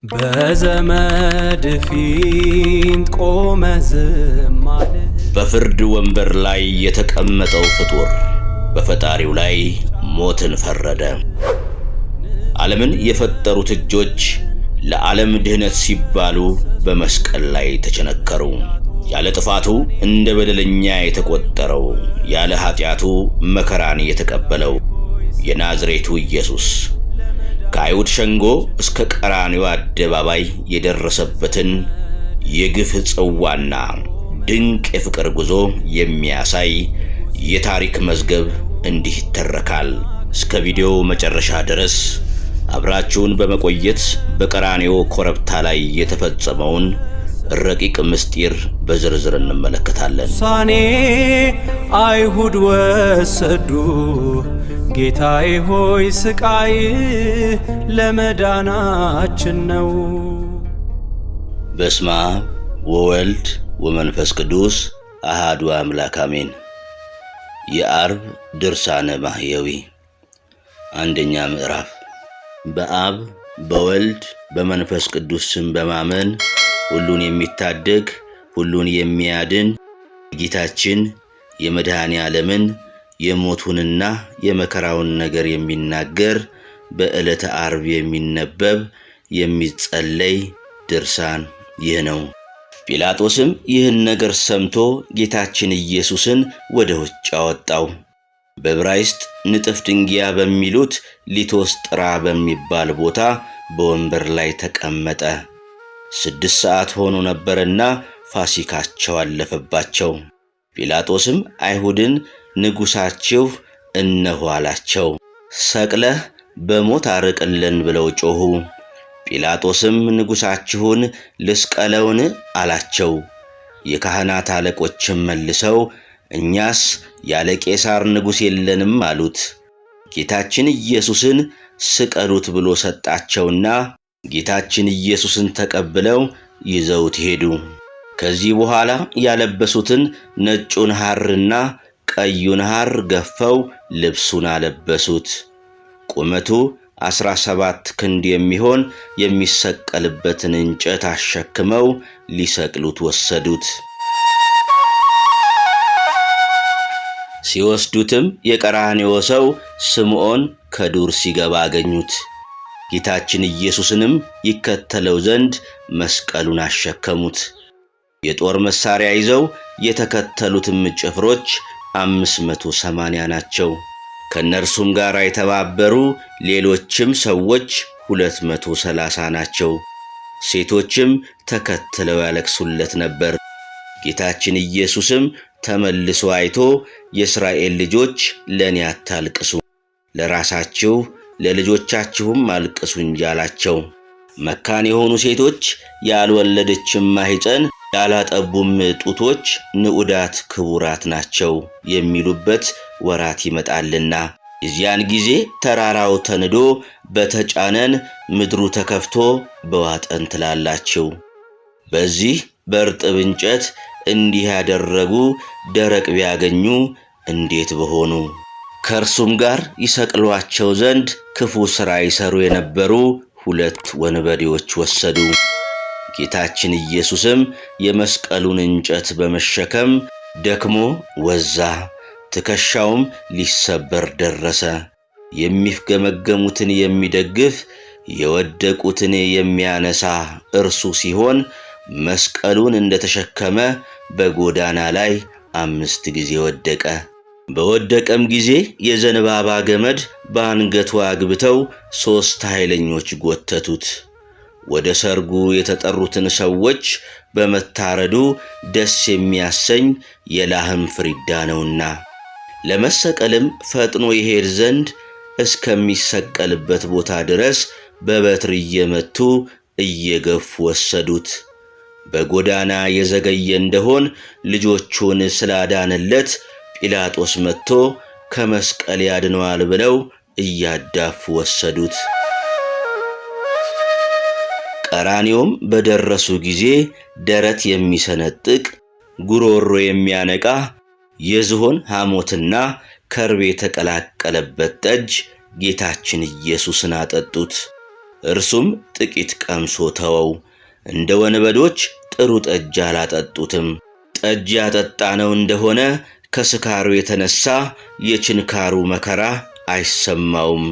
በዘመድ ፊት ቆመ ዝም አለ። በፍርድ ወንበር ላይ የተቀመጠው ፍጡር በፈጣሪው ላይ ሞትን ፈረደ። ዓለምን የፈጠሩት እጆች ለዓለም ድህነት ሲባሉ በመስቀል ላይ ተቸነከሩ። ያለ ጥፋቱ እንደ በደለኛ የተቆጠረው ያለ ኃጢአቱ መከራን የተቀበለው የናዝሬቱ ኢየሱስ ከአይሁድ ሸንጎ እስከ ቀራንዮ አደባባይ የደረሰበትን የግፍ ጽዋና ድንቅ የፍቅር ጉዞ የሚያሳይ የታሪክ መዝገብ እንዲህ ይተረካል። እስከ ቪዲዮው መጨረሻ ድረስ አብራችሁን በመቆየት በቀራንዮ ኮረብታ ላይ የተፈጸመውን ረቂቅ ምስጢር በዝርዝር እንመለከታለን። ሳኔ አይሁድ ወሰዱ ጌታዬ ሆይ ስቃይ ለመዳናችን ነው። በስመ አብ ወወልድ ወመንፈስ ቅዱስ አሐዱ አምላክ አሜን። የዓርብ ድርሳነ ማህየዊ አንደኛ ምዕራፍ። በአብ በወልድ በመንፈስ ቅዱስ ስም በማመን ሁሉን የሚታደግ ሁሉን የሚያድን ጌታችን የመድኃኔ ዓለምን የሞቱንና የመከራውን ነገር የሚናገር በዕለተ ዓርብ የሚነበብ የሚጸለይ ድርሳን ይህ ነው። ጲላጦስም ይህን ነገር ሰምቶ ጌታችን ኢየሱስን ወደ ውጭ አወጣው። በዕብራይስጥ ንጥፍ ድንጊያ በሚሉት ሊቶስጥራ በሚባል ቦታ በወንበር ላይ ተቀመጠ። 6 ሰዓት ሆኖ ነበርና ፋሲካቸው አለፈባቸው። ጲላጦስም አይሁድን ንጉሳችሁ እነሆ አላቸው። ሰቅለህ በሞት አርቅልን ብለው ጮኹ። ጲላጦስም ንጉሳችሁን ልስቀለውን አላቸው። የካህናት አለቆችም መልሰው እኛስ ያለ ቄሳር ንጉሥ የለንም አሉት። ጌታችን ኢየሱስን ስቀሉት ብሎ ሰጣቸውና ጌታችን ኢየሱስን ተቀብለው ይዘውት ሄዱ። ከዚህ በኋላ ያለበሱትን ነጩን ሐርና ቀዩን ሐር ገፈው ልብሱን አለበሱት። ቁመቱ 17 ክንድ የሚሆን የሚሰቀልበትን እንጨት አሸክመው ሊሰቅሉት ወሰዱት። ሲወስዱትም የቀራንዮ ሰው ስምዖን ከዱር ሲገባ አገኙት። ጌታችን ኢየሱስንም ይከተለው ዘንድ መስቀሉን አሸከሙት። የጦር መሳሪያ ይዘው የተከተሉትም ጭፍሮች 580 ናቸው። ከነርሱም ጋር የተባበሩ ሌሎችም ሰዎች 230 ናቸው። ሴቶችም ተከትለው ያለቅሱለት ነበር። ጌታችን ኢየሱስም ተመልሶ አይቶ የእስራኤል ልጆች ለኔ አታልቅሱ፣ ለራሳችሁ ለልጆቻችሁም አልቅሱ እንጂ አላቸው። መካን የሆኑ ሴቶች ያልወለደችም ማኅፀን ያላጠቡም ጡቶች ንዑዳት ክቡራት ናቸው የሚሉበት ወራት ይመጣልና የዚያን ጊዜ ተራራው ተንዶ በተጫነን ምድሩ ተከፍቶ በዋጠን ትላላችሁ። በዚህ በእርጥብ እንጨት እንዲህ ያደረጉ ደረቅ ቢያገኙ እንዴት በሆኑ። ከእርሱም ጋር ይሰቅሏቸው ዘንድ ክፉ ሥራ ይሰሩ የነበሩ 2 ወንበዴዎች ወሰዱ። ጌታችን ኢየሱስም የመስቀሉን እንጨት በመሸከም ደክሞ ወዛ፣ ትከሻውም ሊሰበር ደረሰ። የሚፍገመገሙትን የሚደግፍ የወደቁትን የሚያነሳ እርሱ ሲሆን መስቀሉን እንደተሸከመ በጎዳና ላይ 5 ጊዜ ወደቀ። በወደቀም ጊዜ የዘንባባ ገመድ በአንገቱ አግብተው 3 ኃይለኞች ጎተቱት። ወደ ሰርጉ የተጠሩትን ሰዎች በመታረዱ ደስ የሚያሰኝ የላህም ፍሪዳ ነውና ለመሰቀልም ፈጥኖ ይሄድ ዘንድ እስከሚሰቀልበት ቦታ ድረስ በበትር እየመቱ እየገፉ ወሰዱት። በጎዳና የዘገየ እንደሆን ልጆቹን ስላዳነለት ጲላጦስ መጥቶ ከመስቀል ያድነዋል ብለው እያዳፉ ወሰዱት። ቀራንዮም በደረሱ ጊዜ ደረት የሚሰነጥቅ ጉሮሮ የሚያነቃ የዝሆን ሐሞትና ከርቤ የተቀላቀለበት ጠጅ ጌታችን ኢየሱስን አጠጡት። እርሱም ጥቂት ቀምሶ ተወው። እንደ ወንበዶች ጥሩ ጠጅ አላጠጡትም። ጠጅ ያጠጣነው እንደሆነ ከስካሩ የተነሳ የችንካሩ መከራ አይሰማውም፣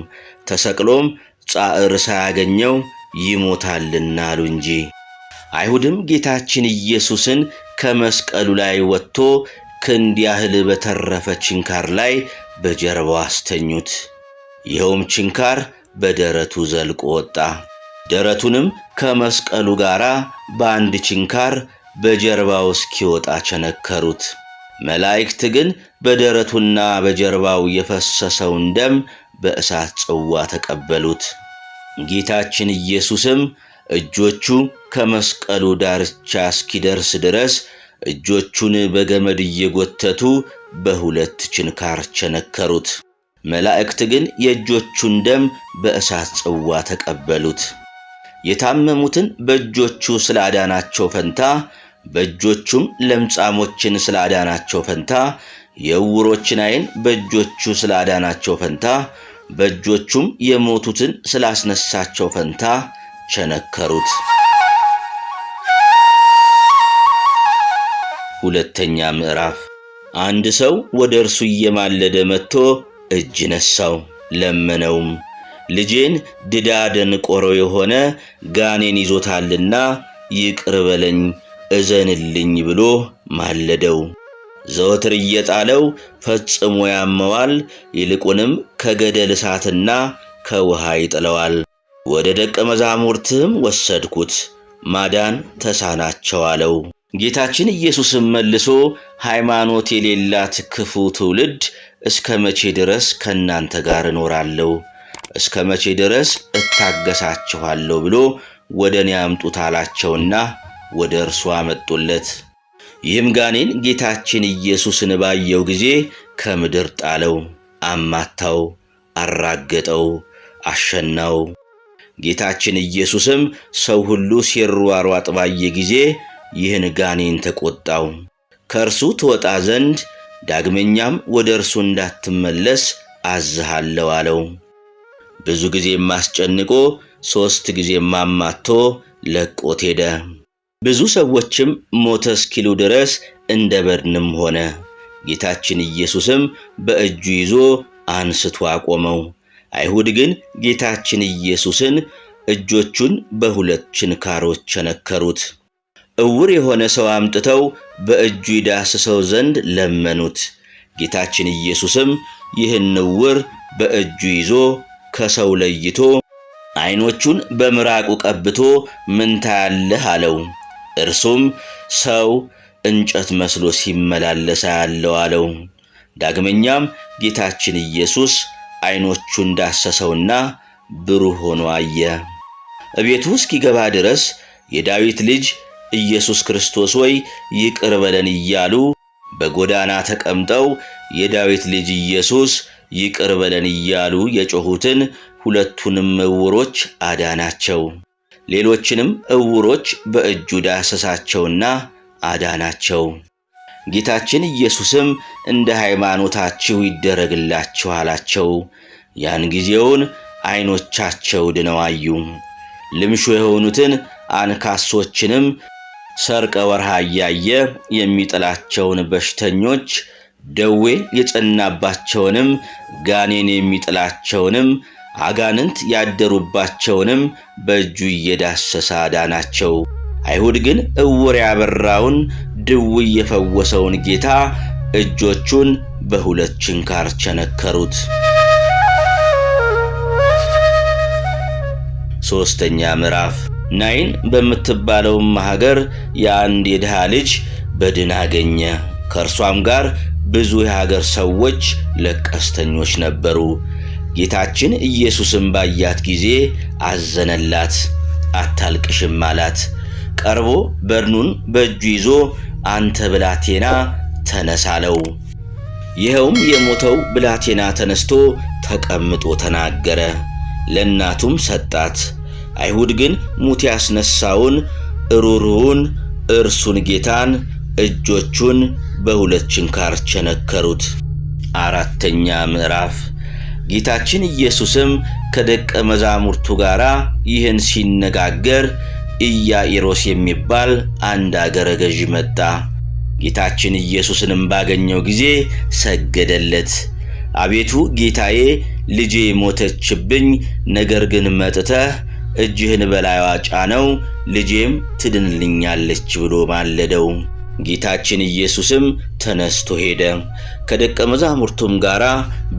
ተሰቅሎም ጻዕር ሳያገኘው ይሞታልና አሉ እንጂ። አይሁድም ጌታችን ኢየሱስን ከመስቀሉ ላይ ወጥቶ ክንድ ያህል በተረፈ ችንካር ላይ በጀርባው አስተኙት። ይኸውም ችንካር በደረቱ ዘልቆ ወጣ። ደረቱንም ከመስቀሉ ጋር በአንድ ችንካር በጀርባው እስኪወጣ ቸነከሩት። መላእክት ግን በደረቱና በጀርባው የፈሰሰውን ደም በእሳት ጽዋ ተቀበሉት። ጌታችን ኢየሱስም እጆቹ ከመስቀሉ ዳርቻ እስኪደርስ ድረስ እጆቹን በገመድ እየጎተቱ በሁለት ችንካር ቸነከሩት። መላእክት ግን የእጆቹን ደም በእሳት ጽዋ ተቀበሉት። የታመሙትን በእጆቹ ስላዳናቸው ፈንታ፣ በእጆቹም ለምጻሞችን ስላዳናቸው ፈንታ፣ የዕውሮችን ዓይን በእጆቹ ስላዳናቸው ፈንታ፣ በእጆቹም የሞቱትን ስላስነሳቸው ፈንታ ቸነከሩት። ሁለተኛ ምዕራፍ። አንድ ሰው ወደ እርሱ እየማለደ መጥቶ እጅ ነሳው፣ ለመነውም። ልጄን ድዳ ደንቆሮ የሆነ ጋኔን ይዞታልና ይቅር በለኝ እዘንልኝ ብሎ ማለደው። ዘወትር እየጣለው ፈጽሞ ያመዋል፣ ይልቁንም ከገደል እሳትና ከውሃ ይጥለዋል። ወደ ደቀ መዛሙርትም ወሰድኩት፣ ማዳን ተሳናቸው አለው። ጌታችን ኢየሱስም መልሶ ሃይማኖት የሌላት ክፉ ትውልድ እስከ መቼ ድረስ ከእናንተ ጋር እኖራለሁ? እስከ መቼ ድረስ እታገሳችኋለሁ ብሎ ወደ እኔ አምጡት አላቸውና ወደ እርሱ አመጡለት። ይህም ጋኔን ጌታችን ኢየሱስን ባየው ጊዜ ከምድር ጣለው፣ አማታው፣ አራገጠው፣ አሸናው። ጌታችን ኢየሱስም ሰው ሁሉ ሲሯሯጥ ባየ ጊዜ ይህን ጋኔን ተቆጣው። ከእርሱ ትወጣ ዘንድ ዳግመኛም ወደ እርሱ እንዳትመለስ አዝሃለሁ አለው። ብዙ ጊዜም አስጨንቆ 3 ጊዜም አማቶ ለቆት ሄደ። ብዙ ሰዎችም ሞተ እስኪሉ ድረስ እንደ በድንም ሆነ። ጌታችን ኢየሱስም በእጁ ይዞ አንስቶ አቆመው። አይሁድ ግን ጌታችን ኢየሱስን እጆቹን በሁለት ችንካሮች ቸነከሩት። ዕውር የሆነ ሰው አምጥተው በእጁ ይዳስሰው ዘንድ ለመኑት። ጌታችን ኢየሱስም ይህን ዕውር በእጁ ይዞ ከሰው ለይቶ ዓይኖቹን በምራቁ ቀብቶ ምን ታያለህ አለው። እርሱም ሰው እንጨት መስሎ ሲመላለስ አያለው አለው። ዳግመኛም ጌታችን ኢየሱስ ዓይኖቹን ዳሰሰውና ብሩህ ሆኖ አየ። እቤቱ እስኪገባ ድረስ የዳዊት ልጅ ኢየሱስ ክርስቶስ ሆይ ይቅር በለን እያሉ በጎዳና ተቀምጠው የዳዊት ልጅ ኢየሱስ ይቅር በለን እያሉ የጮኹትን ሁለቱንም ዕውሮች አዳናቸው። ሌሎችንም ዕውሮች በእጁ ዳሰሳቸውና አዳናቸው። ጌታችን ኢየሱስም እንደ ሃይማኖታችሁ ይደረግላችሁ አላቸው። ያን ጊዜውን ዓይኖቻቸው ድነው አዩ። ልምሾ የሆኑትን አንካሶችንም ሰርቀ ወርሃ እያየ የሚጥላቸውን በሽተኞች፣ ደዌ የጸናባቸውንም ጋኔን የሚጥላቸውንም አጋንንት ያደሩባቸውንም በእጁ እየዳሰሰ አዳናቸው። አይሁድ ግን ዕውር ያበራውን ድውይ የፈወሰውን ጌታ እጆቹን በሁለት ችንካር ቸነከሩት። ሶስተኛ ምዕራፍ። ናይን በምትባለው ሀገር የአንድ የድሃ ልጅ በድን አገኘ። ከእርሷም ጋር ብዙ የሀገር ሰዎች ለቀስተኞች ነበሩ። ጌታችን ኢየሱስም ባያት ጊዜ አዘነላት፣ አታልቅሽም አላት። ቀርቦ በድኑን በእጁ ይዞ አንተ ብላቴና ተነስ አለው። ይኸውም የሞተው ብላቴና ተነስቶ ተቀምጦ ተናገረ። ለእናቱም ሰጣት። አይሁድ ግን ሙት ያስነሳውን ሩሩውን እርሱን ጌታን እጆቹን በሁለት ችንካር ቸነከሩት። አራተኛ ምዕራፍ። ጌታችን ኢየሱስም ከደቀ መዛሙርቱ ጋር ይህን ሲነጋገር ኢያኢሮስ የሚባል አንድ አገረ ገዥ መጣ። ጌታችን ኢየሱስንም ባገኘው ጊዜ ሰገደለት። አቤቱ ጌታዬ፣ ልጄ ሞተችብኝ፣ ነገር ግን መጥተህ እጅህን በላይዋ ጫነው፣ ልጄም ትድንልኛለች ብሎ ማለደው። ጌታችን ኢየሱስም ተነስቶ ሄደ። ከደቀ መዛሙርቱም ጋር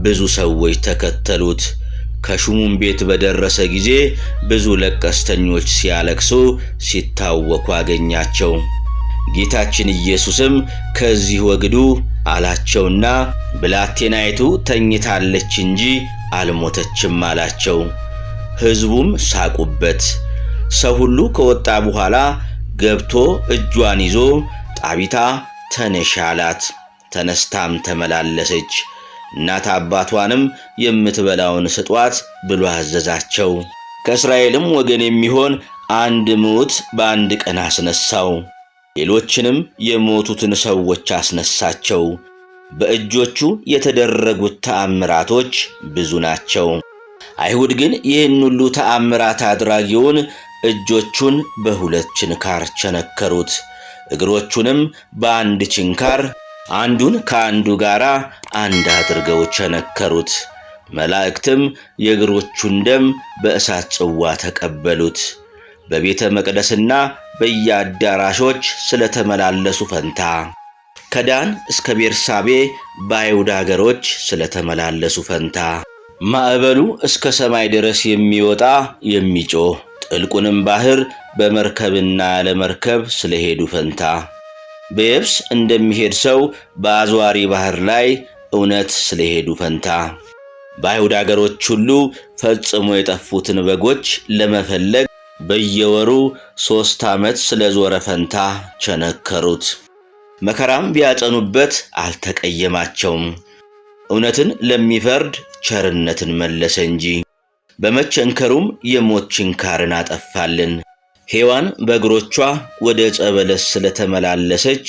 ብዙ ሰዎች ተከተሉት። ከሹሙም ቤት በደረሰ ጊዜ ብዙ ለቀስተኞች ሲያለቅሱ ሲታወኩ አገኛቸው። ጌታችን ኢየሱስም ከዚህ ወግዱ አላቸውና ብላቴናይቱ ተኝታለች እንጂ አልሞተችም አላቸው። ሕዝቡም ሳቁበት። ሰው ሁሉ ከወጣ በኋላ ገብቶ እጇን ይዞ ጣቢታ ተነሽ አላት። ተነስታም ተመላለሰች። እናት አባቷንም የምትበላውን ስጧት ብሎ አዘዛቸው። ከእስራኤልም ወገን የሚሆን አንድ ምውት በአንድ ቀን አስነሳው። ሌሎችንም የሞቱትን ሰዎች አስነሳቸው። በእጆቹ የተደረጉት ተአምራቶች ብዙ ናቸው። አይሁድ ግን ይህን ሁሉ ተአምራት አድራጊውን እጆቹን በሁለት ችንካር ቸነከሩት፣ እግሮቹንም በአንድ ችንካር አንዱን ከአንዱ ጋር አንድ አድርገው ቸነከሩት። መላእክትም የእግሮቹን ደም በእሳት ጽዋ ተቀበሉት። በቤተ መቅደስና በየአዳራሾች ስለተመላለሱ ፈንታ ከዳን እስከ ቤርሳቤ በአይሁድ አገሮች ስለተመላለሱ ፈንታ ማዕበሉ እስከ ሰማይ ድረስ የሚወጣ የሚጮህ ጥልቁንም ባህር በመርከብና ያለ መርከብ ስለሄዱ ፈንታ በየብስ እንደሚሄድ ሰው በአዝዋሪ ባህር ላይ እውነት ስለሄዱ ፈንታ በአይሁድ አገሮች ሁሉ ፈጽሞ የጠፉትን በጎች ለመፈለግ በየወሩ 3 ዓመት ስለዞረ ፈንታ ቸነከሩት። መከራም ቢያጸኑበት አልተቀየማቸውም። እውነትን ለሚፈርድ ቸርነትን መለሰ እንጂ። በመቸንከሩም የሞት ችንካርን አጠፋልን። ሔዋን በእግሮቿ ወደ ዕፀ በለስ ስለተመላለሰች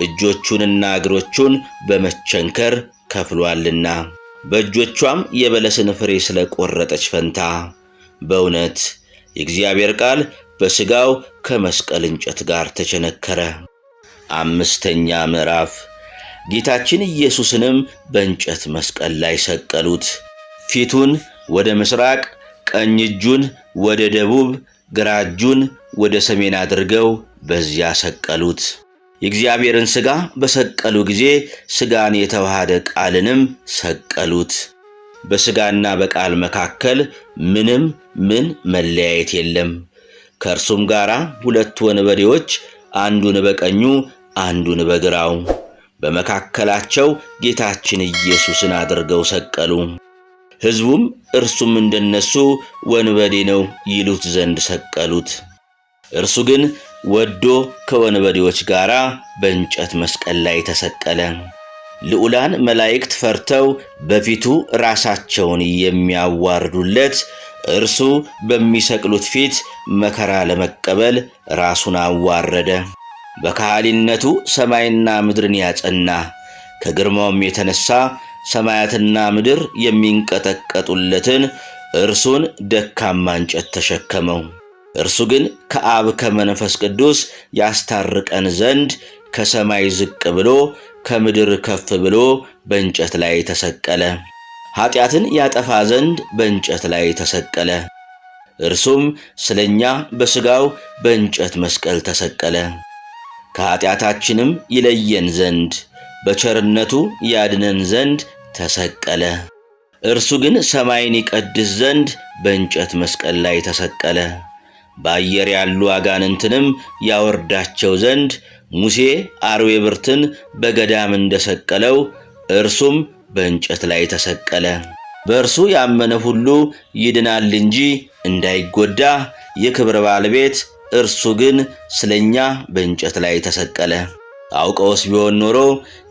እጆቹንና እግሮቹን በመቸንከር ከፍሏልና በእጆቿም የበለስን ፍሬ ስለቆረጠች ፈንታ በእውነት የእግዚአብሔር ቃል በሥጋው ከመስቀል እንጨት ጋር ተቸነከረ። 5ኛ ምዕራፍ። ጌታችን ኢየሱስንም በእንጨት መስቀል ላይ ሰቀሉት። ፊቱን ወደ ምስራቅ፣ ቀኝ እጁን ወደ ደቡብ፣ ግራ እጁን ወደ ሰሜን አድርገው በዚያ ሰቀሉት። የእግዚአብሔርን ሥጋ በሰቀሉ ጊዜ ሥጋን የተዋሃደ ቃልንም ሰቀሉት። በሥጋና በቃል መካከል ምን መለያየት የለም። ከእርሱም ጋር 2 ወንበዴዎች አንዱን በቀኙ አንዱን በግራው በመካከላቸው ጌታችን ኢየሱስን አድርገው ሰቀሉ። ሕዝቡም እርሱም እንደነሱ ወንበዴ ነው ይሉት ዘንድ ሰቀሉት። እርሱ ግን ወዶ ከወንበዴዎች ጋር በእንጨት መስቀል ላይ ተሰቀለ። ልዑላን መላእክት ፈርተው በፊቱ ራሳቸውን የሚያዋርዱለት እርሱ በሚሰቅሉት ፊት መከራ ለመቀበል ራሱን አዋረደ። በካህሊነቱ ሰማይና ምድርን ያጸና ከግርማውም የተነሳ ሰማያትና ምድር የሚንቀጠቀጡለትን እርሱን ደካማ እንጨት ተሸከመው። እርሱ ግን ከአብ ከመንፈስ ቅዱስ ያስታርቀን ዘንድ ከሰማይ ዝቅ ብሎ ከምድር ከፍ ብሎ በእንጨት ላይ ተሰቀለ። ኃጢአትን ያጠፋ ዘንድ በእንጨት ላይ ተሰቀለ። እርሱም ስለኛ በሥጋው በእንጨት መስቀል ተሰቀለ። ከኃጢአታችንም ይለየን ዘንድ በቸርነቱ ያድነን ዘንድ ተሰቀለ። እርሱ ግን ሰማይን ይቀድስ ዘንድ በእንጨት መስቀል ላይ ተሰቀለ። በአየር ያሉ አጋንንትንም ያወርዳቸው ዘንድ ሙሴ አርዌ ብርትን በገዳም እንደሰቀለው እርሱም በእንጨት ላይ ተሰቀለ። በእርሱ ያመነ ሁሉ ይድናል እንጂ እንዳይጎዳ የክብር ባለቤት እርሱ ግን ስለኛ በእንጨት ላይ ተሰቀለ። አውቀውስ ቢሆን ኖሮ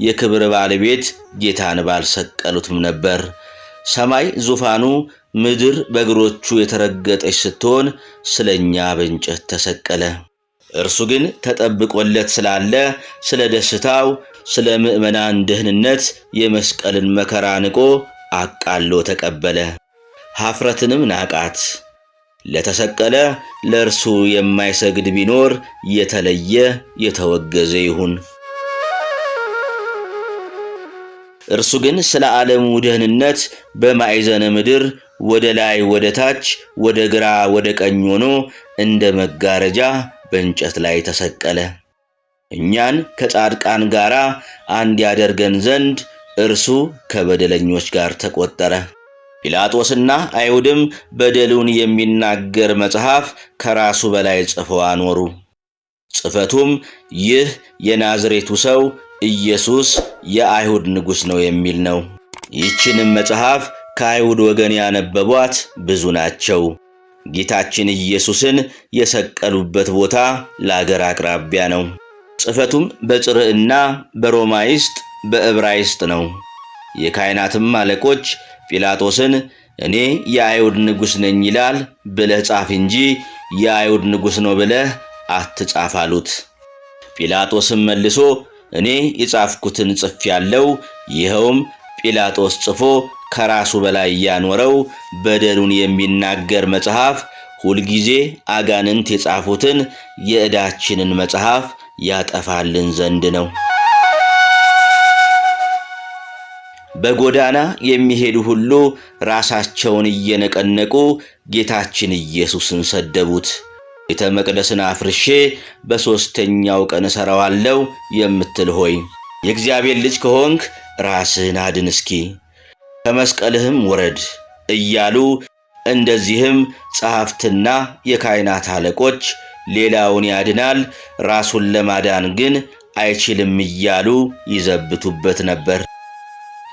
የክብር ባለቤት ጌታን ባልሰቀሉትም ነበር። ሰማይ ዙፋኑ፣ ምድር በእግሮቹ የተረገጠች ስትሆን ስለኛ በእንጨት ተሰቀለ። እርሱ ግን ተጠብቆለት ስላለ ስለ ደስታው ስለ ምእመናን ደህንነት የመስቀልን መከራ ንቆ አቃሎ ተቀበለ፣ ኀፍረትንም ናቃት። ለተሰቀለ ለእርሱ የማይሰግድ ቢኖር የተለየ የተወገዘ ይሁን። እርሱ ግን ስለ ዓለሙ ደህንነት በማዕዘነ ምድር ወደ ላይ ወደ ታች ወደ ግራ ወደ ቀኝ ሆኖ እንደ መጋረጃ በእንጨት ላይ ተሰቀለ። እኛን ከጻድቃን ጋር አንድ ያደርገን ዘንድ እርሱ ከበደለኞች ጋር ተቆጠረ። ጲላጦስና አይሁድም በደሉን የሚናገር መጽሐፍ ከራሱ በላይ ጽፈው አኖሩ። ጽፈቱም ይህ የናዝሬቱ ሰው ኢየሱስ የአይሁድ ንጉሥ ነው የሚል ነው። ይህችንም መጽሐፍ ከአይሁድ ወገን ያነበቧት ብዙ ናቸው። ጌታችን ኢየሱስን የሰቀሉበት ቦታ ለአገር አቅራቢያ ነው። ጽፈቱም በጽርዕና በሮማይስጥ በዕብራይስጥ ነው። የካህናትም አለቆች ጲላጦስን እኔ የአይሁድ ንጉሥ ነኝ ይላል ብለህ ጻፍ እንጂ የአይሁድ ንጉሥ ነው ብለህ አትጻፍ አሉት። ጲላጦስም መልሶ እኔ የጻፍኩትን ጽፌአለሁ፣ ይኸውም ጲላጦስ ጽፎ ከራሱ በላይ ያኖረው በደሉን የሚናገር መጽሐፍ ሁልጊዜ አጋንንት የጻፉትን የዕዳችንን መጽሐፍ ያጠፋልን ዘንድ ነው። በጎዳና የሚሄዱ ሁሉ ራሳቸውን እየነቀነቁ ጌታችን ኢየሱስን ሰደቡት። ቤተ መቅደስን አፍርሼ በሦስተኛው ቀን እሠራዋለሁ የምትል ሆይ የእግዚአብሔር ልጅ ከሆንክ ራስህን አድን እስኪ ከመስቀልህም ውረድ እያሉ እንደዚህም ጸሐፍትና የካህናት አለቆች ሌላውን ያድናል ራሱን ለማዳን ግን አይችልም እያሉ ይዘብቱበት ነበር።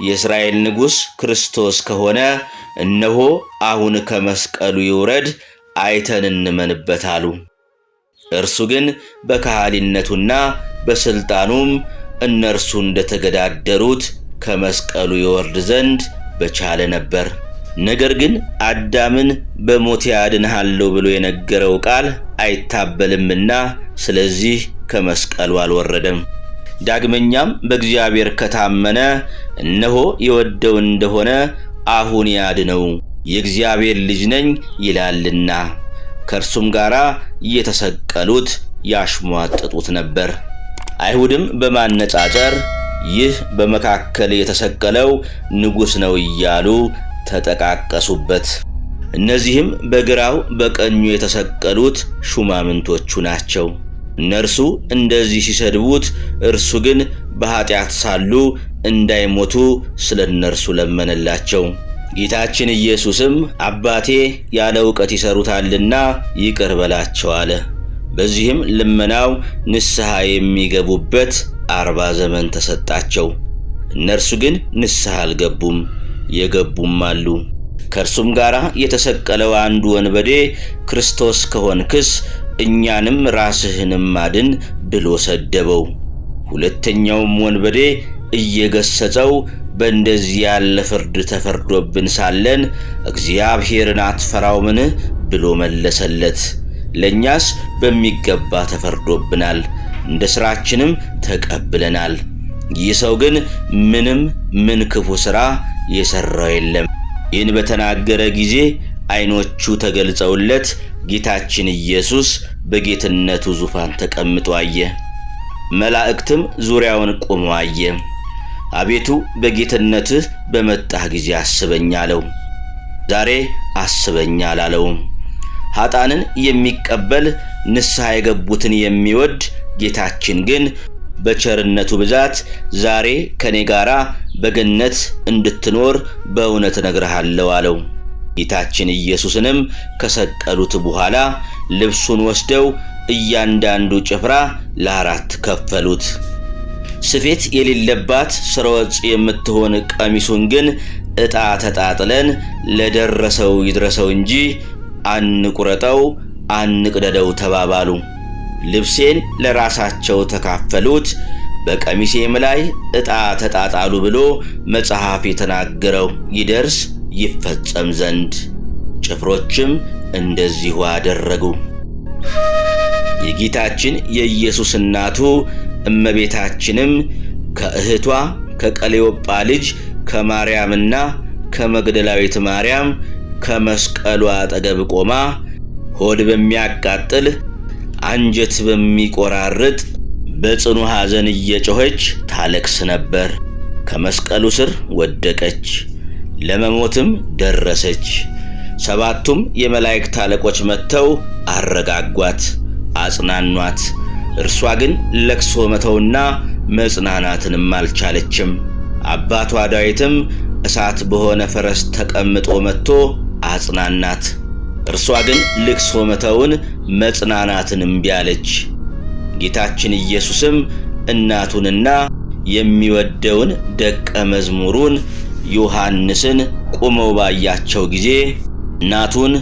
የእስራኤል ንጉሥ ክርስቶስ ከሆነ እነሆ አሁን ከመስቀሉ ይውረድ አይተን እንመንበት አሉ። እርሱ ግን በካህሊነቱና በሥልጣኑም እነርሱ እንደተገዳደሩት ከመስቀሉ ይወርድ ዘንድ በቻለ ነበር። ነገር ግን አዳምን በሞት ያድንሃለሁ ብሎ የነገረው ቃል አይታበልምና ስለዚህ ከመስቀሉ አልወረደም። ዳግመኛም በእግዚአብሔር ከታመነ እነሆ የወደው እንደሆነ አሁን ያድነው የእግዚአብሔር ልጅ ነኝ ይላልና ከእርሱም ጋር እየተሰቀሉት ያሽሟጥጡት ነበር። አይሁድም በማነጻጸር ይህ በመካከል የተሰቀለው ንጉሥ ነው እያሉ ተጠቃቀሱበት። እነዚህም በግራው በቀኙ የተሰቀሉት ሹማምንቶቹ ናቸው። እነርሱ እንደዚህ ሲሰድቡት እርሱ ግን በኃጢአት ሳሉ እንዳይሞቱ ስለ እነርሱ ለመነላቸው። ጌታችን ኢየሱስም አባቴ ያለ ዕውቀት ይሰሩታልና ይቅር በላቸው አለ። በዚህም ልመናው ንስሐ የሚገቡበት 40 ዘመን ተሰጣቸው። እነርሱ ግን ንስሐ አልገቡም፣ የገቡም አሉ። ከእርሱም ጋር የተሰቀለው አንዱ ወንበዴ ክርስቶስ ከሆንክስ እኛንም ራስህንም አድን ብሎ ሰደበው። ሁለተኛውም ወንበዴ እየገሰጸው በእንደዚህ ያለ ፍርድ ተፈርዶብን ሳለን እግዚአብሔርን አትፈራውምን ብሎ መለሰለት። ለእኛስ በሚገባ ተፈርዶብናል፣ እንደ ሥራችንም ተቀብለናል። ይህ ሰው ግን ምን ክፉ ሥራ የሠራው የለም። ይህን በተናገረ ጊዜ ዓይኖቹ ተገልጸውለት ጌታችን ኢየሱስ በጌትነቱ ዙፋን ተቀምጦ አየ። መላእክትም ዙሪያውን ቆመው አየ። አቤቱ በጌትነትህ በመጣህ ጊዜ አስበኝ አለው። ዛሬ አስበኝ አላለውም። ኃጥአንን የሚቀበል ንስሐ የገቡትን የሚወድ ጌታችን ግን በቸርነቱ ብዛት ዛሬ ከኔ ጋራ በገነት እንድትኖር በእውነት እነግርሃለሁ አለው። ጌታችን ኢየሱስንም ከሰቀሉት በኋላ ልብሱን ወስደው እያንዳንዱ ጭፍራ ለ4 ከፈሉት። ስፌት የሌለባት ስርወጽ የምትሆን ቀሚሱን ግን ዕጣ ተጣጥለን ለደረሰው ይድረሰው እንጂ አንቁረጠው አንቅደደው ተባባሉ። ልብሴን ለራሳቸው ተካፈሉት፣ በቀሚሴም ላይ ዕጣ ተጣጣሉ ብሎ መጽሐፍ የተናገረው ይደርስ ይፈጸም ዘንድ። ጭፍሮችም እንደዚሁ አደረጉ። የጌታችን የኢየሱስ እናቱ እመቤታችንም ከእህቷ ከቀሌዮጳ ልጅ ከማርያምና ከመግደላዊት ማርያም ከመስቀሉ አጠገብ ቆማ ሆድ በሚያቃጥል አንጀት በሚቆራርጥ በጽኑ ሐዘን እየጮኸች ታለቅስ ነበር። ከመስቀሉ ስር ወደቀች፣ ለመሞትም ደረሰች። ሰባቱም የመላእክት አለቆች መጥተው አረጋጓት፣ አጽናኗት። እርሷ ግን ለቅሶ መተውና መጽናናትንም አልቻለችም። አባቷ ዳዊትም እሳት በሆነ ፈረስ ተቀምጦ መጥቶ አጽናናት። እርሷ ግን ልቅሶ መተውን መጽናናትን እምቢ አለች። ጌታችን ኢየሱስም እናቱንና የሚወደውን ደቀ መዝሙሩን ዮሐንስን ቆመው ባያቸው ጊዜ እናቱን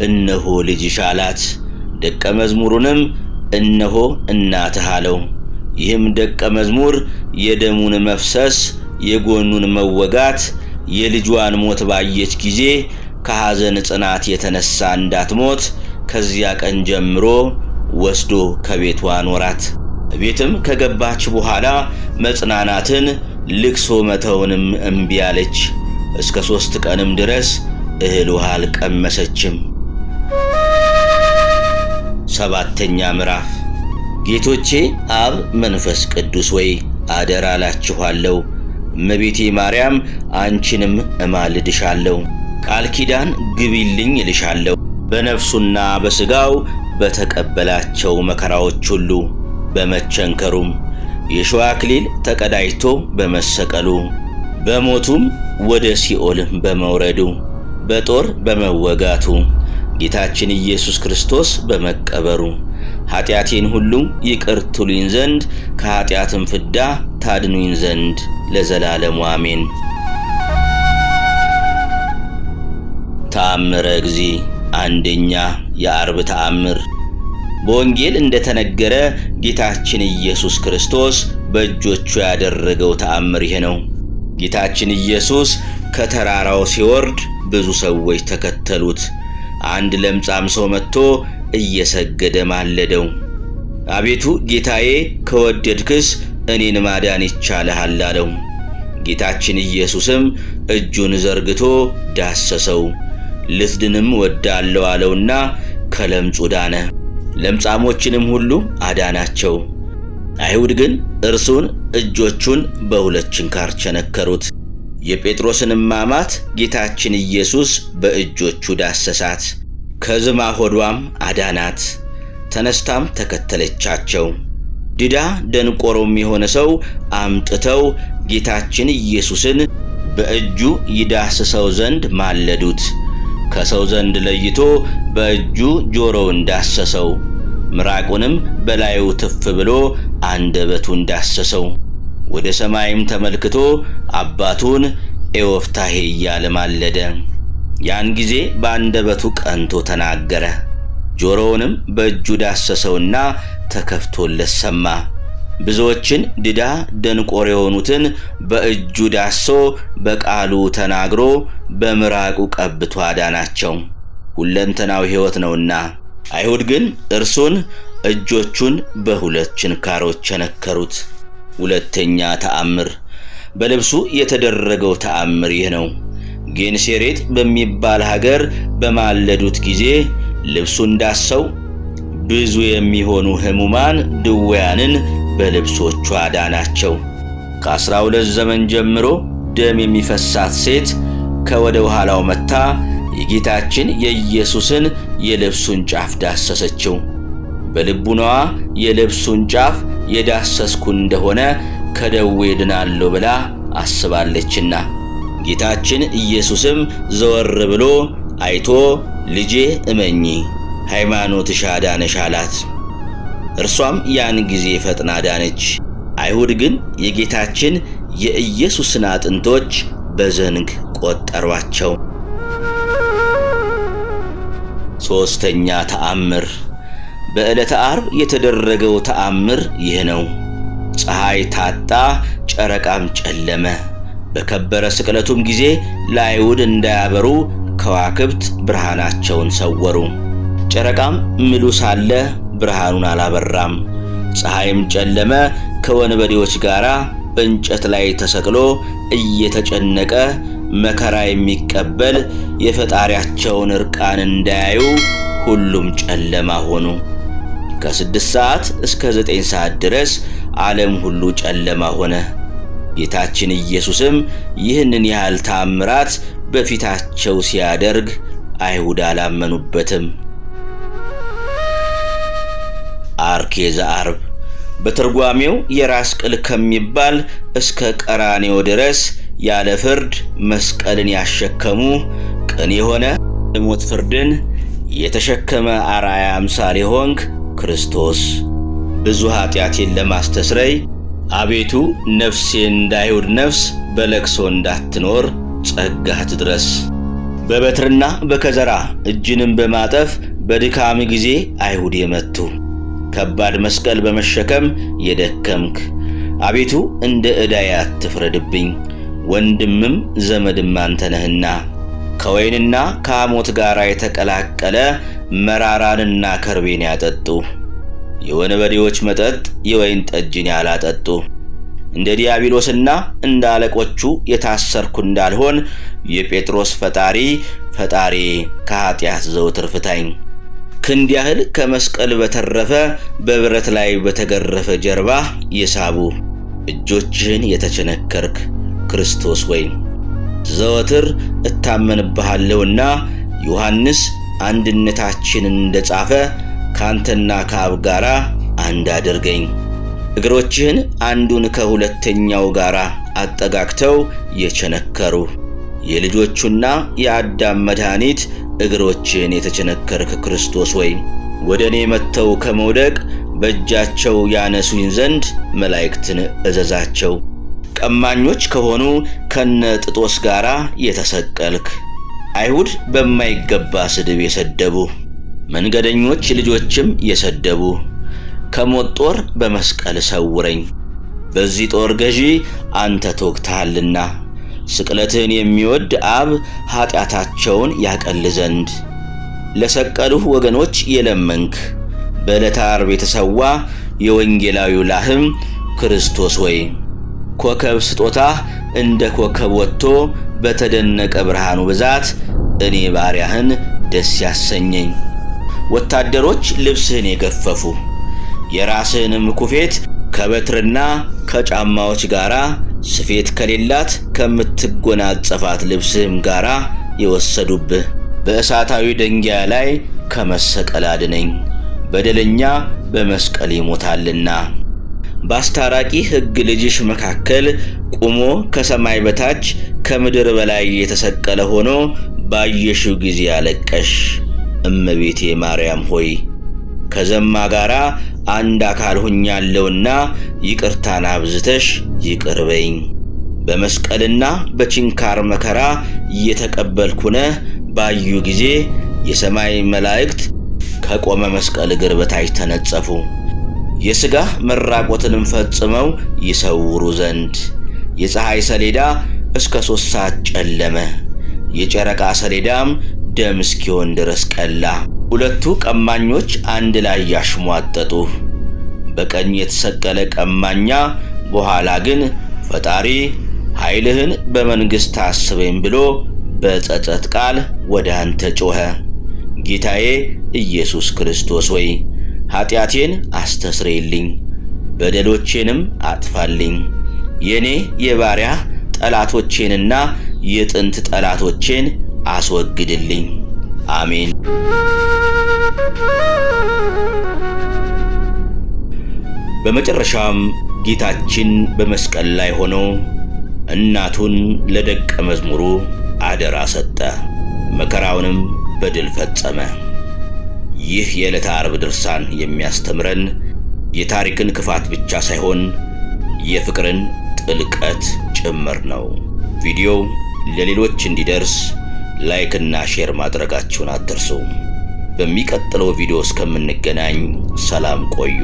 እነሆ ልጅሽ አላት። ደቀ መዝሙሩንም እነሆ እናትህ አለው። ይህም ደቀ መዝሙር የደሙን መፍሰስ የጎኑን መወጋት የልጇን ሞት ባየች ጊዜ ከሐዘን ጽናት የተነሳ እንዳትሞት ከዚያ ቀን ጀምሮ ወስዶ ከቤቷ አኖራት። ቤትም ከገባች በኋላ መጽናናትን ልቅሶ መተውንም እምቢ አለች። እስከ 3 ቀንም ድረስ እህል ውሃ አልቀመሰችም። 7ኛ ምዕራፍ። ጌቶቼ አብ መንፈስ ቅዱስ ወይ አደራ እላችኋለሁ፣ እመቤቴ ማርያም አንቺንም እማልድሻለሁ፣ ቃል ኪዳን ግቢልኝ እልሻለሁ። በነፍሱና በሥጋው በተቀበላቸው መከራዎች ሁሉ በመቸንከሩም የሸዋ አክሊል ተቀዳጅቶ በመሰቀሉ በሞቱም ወደ ሲኦል በመውረዱ በጦር በመወጋቱ ጌታችን ኢየሱስ ክርስቶስ በመቀበሩ ኃጢአቴን ሁሉ ይቅር ትሉኝ ዘንድ ከኃጢአትም ፍዳ ታድኑኝ ዘንድ ለዘላለሙ አሜን። ተአምረ እግዚእ። አንደኛ የዓርብ ተአምር። በወንጌል እንደተነገረ ጌታችን ኢየሱስ ክርስቶስ በእጆቹ ያደረገው ተአምር ይሄ ነው። ጌታችን ኢየሱስ ከተራራው ሲወርድ ብዙ ሰዎች ተከተሉት። አንድ ለምጻም ሰው መጥቶ እየሰገደ ማለደው፣ አቤቱ ጌታዬ ከወደድክስ እኔን ማዳን ይቻልሃል አለው። ጌታችን ኢየሱስም እጁን ዘርግቶ ዳሰሰው፣ ልትድንም ወዳለው አለውና ከለምጹ ዳነ። ለምጻሞችንም ሁሉ አዳናቸው። አይሁድ ግን እርሱን እጆቹን በሁለት ችንካር ቸነከሩት። የጴጥሮስንም አማት ጌታችን ኢየሱስ በእጆቹ ዳሰሳት፣ ከዝማ ሆዷም አዳናት። ተነስታም ተከተለቻቸው። ድዳ ደንቆሮም የሆነ ሰው አምጥተው ጌታችን ኢየሱስን በእጁ ይዳስሰው ዘንድ ማለዱት። ከሰው ዘንድ ለይቶ በእጁ ጆሮውን ዳሰሰው፣ ምራቁንም በላዩ ትፍ ብሎ አንደበቱን ዳሰሰው። ወደ ሰማይም ተመልክቶ አባቱን ኤዎፍታሔ እያለ ማለደ። ያን ጊዜ በአንደበቱ ቀንቶ ተናገረ። ጆሮውንም በእጁ ዳሰሰውና ተከፍቶለት ሰማ። ብዙዎችን ድዳ ደንቆር የሆኑትን በእጁ ዳሶ በቃሉ ተናግሮ በምራቁ ቀብቶ አዳናቸው፣ ሁለንተናዊ ሕይወት ነውና። አይሁድ ግን እርሱን እጆቹን በሁለት ችንካሮች ቸነከሩት። ሁለተኛ ተአምር። በልብሱ የተደረገው ተአምር ይህ ነው። ጌንሴሬጥ በሚባል ሀገር በማለዱት ጊዜ ልብሱን ዳሰው ብዙ የሚሆኑ ሕሙማን ድውያንን በልብሶቹ አዳናቸው። ከ12 ዘመን ጀምሮ ደም የሚፈሳት ሴት ከወደ ኋላው መታ የጌታችን የኢየሱስን የልብሱን ጫፍ ዳሰሰችው። በልቡናዋ የልብሱን ጫፍ የዳሰስኩ እንደሆነ ከደዌ ድናለሁ ብላ አስባለችና፣ ጌታችን ኢየሱስም ዘወር ብሎ አይቶ ልጄ እመኚ፣ ሃይማኖትሽ አዳነሽ አላት። እርሷም ያን ጊዜ ፈጥና ዳነች። አይሁድ ግን የጌታችን የኢየሱስን አጥንቶች በዘንግ ቆጠሯቸው። ሦስተኛ ተአምር። በዕለተ ዓርብ የተደረገው ተአምር ይህ ነው። ፀሐይ ታጣ፣ ጨረቃም ጨለመ። በከበረ ስቅለቱም ጊዜ ለአይሁድ እንዳያበሩ ከዋክብት ብርሃናቸውን ሰወሩ። ጨረቃም ምሉ ሳለ ብርሃኑን አላበራም። ፀሐይም ጨለመ፣ ከወንበዴዎች ጋር በእንጨት ላይ ተሰቅሎ እየተጨነቀ መከራ የሚቀበል የፈጣሪያቸውን እርቃን እንዳያዩ ሁሉም ጨለማ ሆኑ። ከ6 ሰዓት እስከ 9 ሰዓት ድረስ ዓለም ሁሉ ጨለማ ሆነ። ጌታችን ኢየሱስም ይህንን ያህል ተአምራት በፊታቸው ሲያደርግ አይሁድ አላመኑበትም። አርኬ ዘዓርብ በትርጓሜው የራስ ቅል ከሚባል እስከ ቀራንዮ ድረስ ያለ ፍርድ መስቀልን ያሸከሙ ቅን የሆነ ሞት ፍርድን የተሸከመ አርአያ አምሳል የሆንክ ክርስቶስ ብዙ ኃጢአቴን ለማስተስረይ አቤቱ ነፍሴ እንዳይሁድ ነፍስ በለቅሶ እንዳትኖር ጸጋህ ትድረስ። በበትርና በከዘራ እጅንም በማጠፍ በድካም ጊዜ አይሁድ የመቱ ከባድ መስቀል በመሸከም የደከምክ አቤቱ እንደ ዕዳዬ አትፍረድብኝ። ወንድምም ዘመድም አንተ ነህና ከወይንና ከሐሞት ጋር የተቀላቀለ መራራንና ከርቤን ያጠጡ የወንበዴዎች መጠጥ የወይን ጠጅን ያላጠጡ እንደ ዲያብሎስና እንደ አለቆቹ የታሰርኩ እንዳልሆን የጴጥሮስ ፈጣሪ ከኃጢአት ዘውትር ፍታኝ። ክንድ ያህል ከመስቀል በተረፈ በብረት ላይ በተገረፈ ጀርባ የሳቡ እጆችህን የተቸነከርክ ክርስቶስ ወይ ዘወትር እታመንብሃለሁና ዮሐንስ አንድነታችንን እንደጻፈ ካንተና ከአብ ጋራ አንድ አድርገኝ። እግሮችህን አንዱን ከሁለተኛው ጋራ አጠጋግተው የቸነከሩ የልጆቹና የአዳም መድኃኒት እግሮችህን የተቸነከርክ ክርስቶስ ወይ ወደኔ መጥተው ከመውደቅ በእጃቸው ያነሱኝ ዘንድ መላእክትን እዘዛቸው። ቀማኞች ከሆኑ ከነ ጥጦስ ጋራ የተሰቀልክ አይሁድ በማይገባ ስድብ የሰደቡ መንገደኞች ልጆችም የሰደቡ ከሞት ጦር በመስቀል ሰውረኝ። በዚህ ጦር ገዢ አንተ ተወግተሃልና ስቅለትህን የሚወድ አብ ኃጢአታቸውን ያቀል ዘንድ ለሰቀሉህ ወገኖች የለመንክ በዕለተ ዓርብ የተሰዋ የወንጌላዊው ላህም ክርስቶስ ወይ ኮከብ ስጦታ እንደ ኮከብ ወጥቶ በተደነቀ ብርሃኑ ብዛት እኔ ባሪያህን ደስ ያሰኘኝ። ወታደሮች ልብስህን የገፈፉ የራስህንም ኩፌት ከበትርና ከጫማዎች ጋራ ስፌት ከሌላት ከምትጎናጸፋት ልብስህም ጋራ የወሰዱብህ በእሳታዊ ደንጊያ ላይ ከመሰቀል አድነኝ። በደለኛ በመስቀል ይሞታልና። በአስታራቂ ሕግ ልጅሽ መካከል ቆሞ ከሰማይ በታች ከምድር በላይ የተሰቀለ ሆኖ ባየሽው ጊዜ ያለቀሽ እመቤቴ ማርያም ሆይ ከዘማ ጋራ አንድ አካል ሆኛለሁና ይቅርታን አብዝተሽ ይቅር በይኝ። በመስቀልና በችንካር መከራ እየተቀበልኩ ነህ ባዩ ጊዜ የሰማይ መላእክት ከቆመ መስቀል እግር በታች ተነጸፉ። የሥጋ መራቆትንም ፈጽመው ይሰውሩ ዘንድ የፀሐይ ሰሌዳ እስከ 3 ሰዓት ጨለመ። የጨረቃ ሰሌዳም ደም እስኪሆን ድረስ ቀላ። ሁለቱ ቀማኞች አንድ ላይ ያሽሟጠጡ። በቀኝ የተሰቀለ ቀማኛ በኋላ ግን ፈጣሪ ኃይልህን በመንግሥት አስበኝ ብሎ በጸጸት ቃል ወደ አንተ ጮኸ። ጌታዬ ኢየሱስ ክርስቶስ ወይ ኃጢአቴን አስተስረይልኝ፣ በደሎቼንም አጥፋልኝ። የኔ የባሪያ ጠላቶቼንና የጥንት ጠላቶቼን አስወግድልኝ። አሜን። በመጨረሻም ጌታችን በመስቀል ላይ ሆኖ እናቱን ለደቀ መዝሙሩ አደራ ሰጠ። መከራውንም በድል ፈጸመ። ይህ የዕለተ ዓርብ ድርሳን የሚያስተምረን የታሪክን ክፋት ብቻ ሳይሆን የፍቅርን ጥልቀት ጭምር ነው። ቪዲዮው ለሌሎች እንዲደርስ ላይክ እና ሼር ማድረጋችሁን አትርሱ። በሚቀጥለው ቪዲዮ እስከምንገናኝ ሰላም ቆዩ።